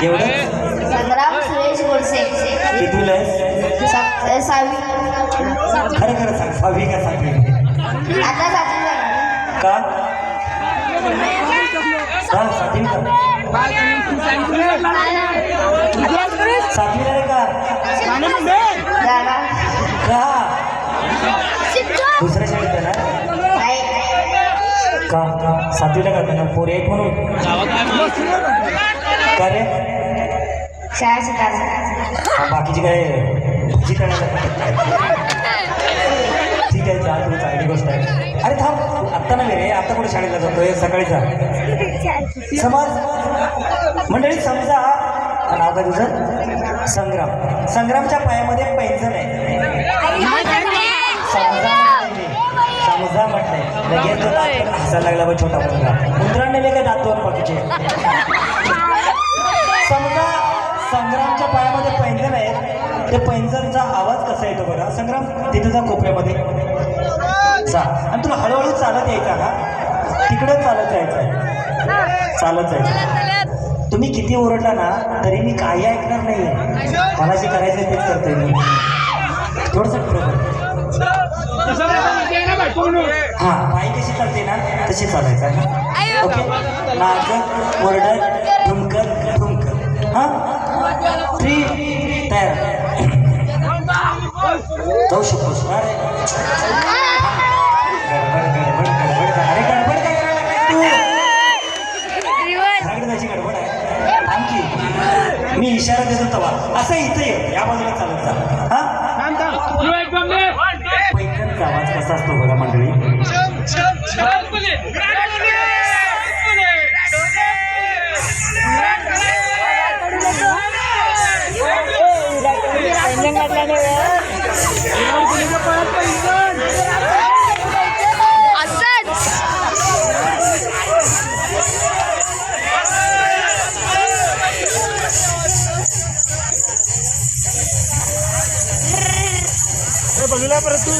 एवढं संग्राम सुरेश गोडसे. कितवीला आहेस? 6वी. खरं खरं सांग, 6वी का 7वी? आता 7वी झाली. का? हा 7वी का? 7वीला आहे का? जागा. का? दुसऱ्या शाळेत आहे ना? नाही. का 7वीला का त्यांना पोरी आहेत म्हणून? का रे? शाळा शिकायला. बाकीची काय भजी करण्याचा ठीक आहे, जा तुला चांगली गोष्ट आहे. अरे थांब, आत्ता नव्हे रे, आता कुठे शाळेला जातोय? सकाळीचा समज मंडळी. समजा नाव काय तुझं? संग्राम. संग्रामच्या पायामध्ये पैंजण आहे. समजा म्हटलंय लगेच तो हसायला लागला. बा छोटा मुलगा उंदरान नेले काय दात दोन बाकीचे. समजा संग्रामच्या पायामध्ये पैंजण आहे. ते पैंजणचा आवाज कसा येतो बघा. संग्राम तिथे जा कोपऱ्यामध्ये जा, आणि तुला हळूहळू चालत यायचा का? तिकडे चालत जायचं आहे, चालत जायचं. तुम्ही किती ओरडला ना तरी मी काही ऐकणार नाही. मला जे करायचं तेच करतोय मी. थोडंसं बरोबर. हा पायी कशी चालते ना तशी चालायचं आहे. ओके. नाचत ओरडत ठुमकत ठुमकत. हा 3 तयार. जाऊ शकतोस. अरे गडबड गडबड गडबड. अरे गडबड काय करायला तू? घराकडे जायची गडबड आहे. आणखी मी इशारा देतो तवा असं इथं ये, या बाजूला चालत जा. हा पैंजणचा आवाज कसा असतो बघा मंडळी. बघला परत तू